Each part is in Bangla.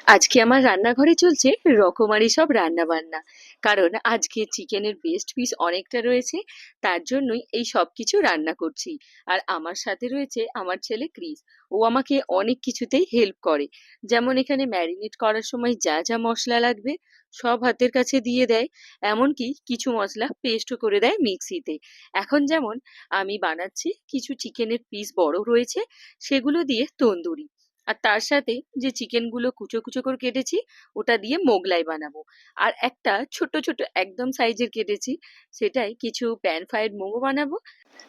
আজকে আমার রান্নাঘরে চলছে রকমারি সব রান্না বান্না। কারণ আজকে চিকেনের বেস্ট পিস অনেকটা রয়েছে, তার জন্যই এই সব কিছু রান্না করছি। আর আমার সাথে রয়েছে আমার ছেলে ক্রিস। ও আমাকে অনেক কিছুতেই হেল্প করে। যেমন এখানে ম্যারিনেট করার সময় যা যা মশলা লাগবে সব হাতের কাছে দিয়ে দেয়। এমনকি কিছু মশলা পেস্টও করে দেয় মিক্সিতে। এখন যেমন আমি বানাচ্ছি কিছু চিকেনের পিস বড় রয়েছে, সেগুলো দিয়ে তন্দুরি। আর তার সাথে যে চিকেনগুলো কুচো কুচো করে কেটেছি ওটা দিয়ে মোগলাই বানাবো। আর একটা ছোট ছোট একদম সাইজের কেটেছি, সেটাই কিছু প্যান ফ্রাইড মোমো বানাবো,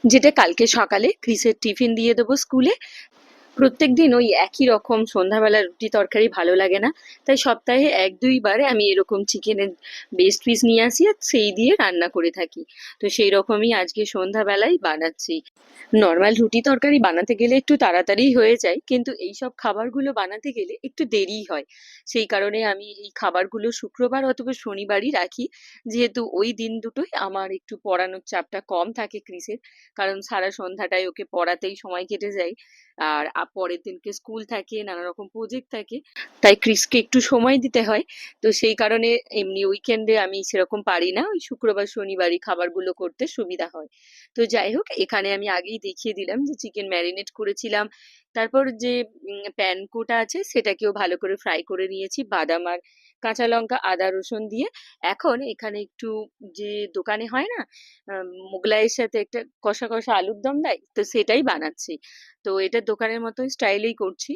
যেটা কালকে সকালে ক্রিসের টিফিন দিয়ে দেবো স্কুলে। প্রত্যেকদিন ওই একই রকম সন্ধ্যাবেলা রুটি তরকারি ভালো লাগে না, তাই সপ্তাহে এক দুইবার আমি এরকম চিকেনের বেস্ট পিস নিয়ে আসি আর সেই দিয়ে রান্না করে থাকি। তো সেই রকমই আজকে সন্ধ্যাবেলায় বানাচ্ছি। নর্মাল রুটি তরকারি বানাতে গেলে একটু তাড়াতাড়ি হয়ে যায়, কিন্তু এই সব খাবারগুলো বানাতে গেলে একটু দেরি হয়। সেই কারণে আমি এই খাবারগুলো শুক্রবার অথবা শনিবারই রাখি, যেহেতু ওই দিন দুটোই আমার একটু পড়ানোর চাপটা কম থাকে ক্রিসের। কারণ সারা সন্ধ্যাটায় ওকে পড়াতেই সময় কেটে যায়। আর পরের দিনকে স্কুল থাকে, নানা রকম প্রজেক্ট থাকে, তাই ক্রিসকে একটু সময় দিতে হয়। তো সেই কারণে এমনি উইকেন্ডে আমি সেরকম পারি না, ওই শুক্রবার শনিবারই খাবারগুলো করতে সুবিধা হয়। তো যাই হোক, এখানে আমি আগেই দেখিয়ে দিলাম যে চিকেন ম্যারিনেট করেছিলাম। তারপর যে প্যান কোটা আছে সেটাকেও ভালো করে ফ্রাই করে নিয়েছি বাদাম আর কাঁচা লঙ্কা আদা রসুন দিয়ে। এখন এখানে একটু যে দোকানে হয় না, মোগলাইয়ের সাথে একটা কষা কষা আলুর দম দেয়, তো সেটাই বানাচ্ছি। তো এটা দোকানের মতো স্টাইলেই করছি।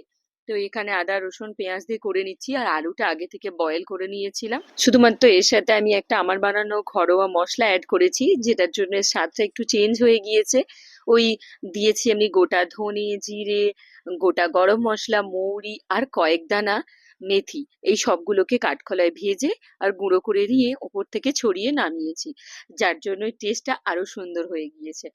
তো এখানে আদা রসুন পেঁয়াজ দিয়ে করে নিচ্ছি, আর আলুটা আগে থেকে বয়েল করে নিয়েছিলাম। শুধুমাত্র এর সাথে আমি একটা আমার বানানো ঘরোয়া মশলা অ্যাড করেছি, যেটার জন্য স্বাদটা একটু চেঞ্জ হয়ে গিয়েছে। ওই দিয়েছি আমি গোটা ধনে জিরে, গোটা গরম মশলা, মৌরি আর কয়েক দানা মেথি। এই সবগুলোকে কাঠখোলায় ভেজে আর গুঁড়ো করে নিয়ে ওপর থেকে ছড়িয়ে নামিয়েছি, যার জন্য টেস্টটা আরো সুন্দর হয়ে গিয়েছে।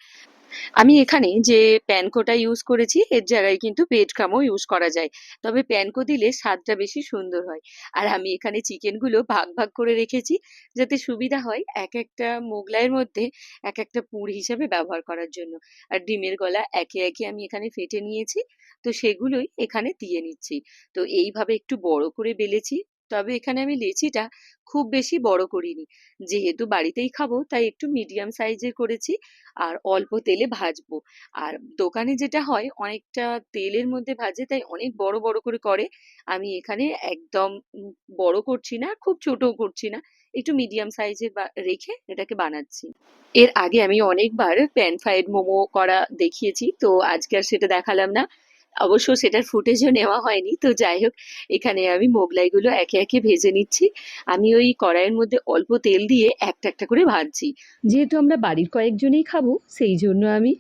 আমি এখানে যে প্যানকোটা ইউজ করেছি এর জায়গায় কিন্তু ব্রেড ক্রামও ইউজ করা যায়, তবে প্যানকো দিলে স্বাদটা বেশি সুন্দর হয়। আর আমি এখানে চিকেনগুলো ভাগ ভাগ করে রেখেছি, যাতে সুবিধা হয় এক একটা মোগলাইয়ের মধ্যে এক একটা পুর হিসেবে ব্যবহার করার জন্য। আর ডিমের গলা একে একে আমি এখানে ফেটে নিয়েছি, তো সেগুলোই এখানে দিয়ে নিচ্ছি। তো এইভাবে একটু বড় করে বেলেছি, তবে এখানে আমি লেচিটা খুব বেশি বড় করিনি, যেহেতু বাড়িতেই খাবো তাই একটু মিডিয়াম সাইজের করেছি। আর অল্প তেলে ভাজবো। আর দোকানে যেটা হয় অনেকটা তেলের মধ্যে ভাজে, তাই অনেক বড় বড় করে করে। আমি এখানে একদম বড় করছি না, খুব ছোটও করছি না, একটু মিডিয়াম সাইজের রেখে এটাকে বানাচ্ছি। এর আগে আমি অনেকবার প্যান ফ্রাইড মোমো করা দেখিয়েছি, তো আজকে আর সেটা দেখালাম না। অবশ্য সেটার ফুটেজও নেওয়া হয়নি। তো যাই হোক, এখানে আমি মোগলাইগুলো একে একে ভেজে নিচ্ছি। আমি ওই কড়াইয়ের মধ্যে অল্প তেল দিয়ে একটা একটা করে ভাজছি, যেহেতু আমরা বাড়ির কয়েকজনেই খাবো সেই জন্য আমি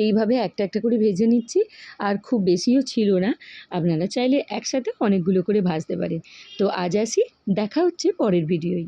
এইভাবে একটা একটা করে ভেজে নিচ্ছি। আর খুব বেশিও ছিল না, আপনারা চাইলে একসাথে অনেকগুলো করে ভাজতে পারেন। তো আজ আসি, দেখা হচ্ছে পরের ভিডিওয়।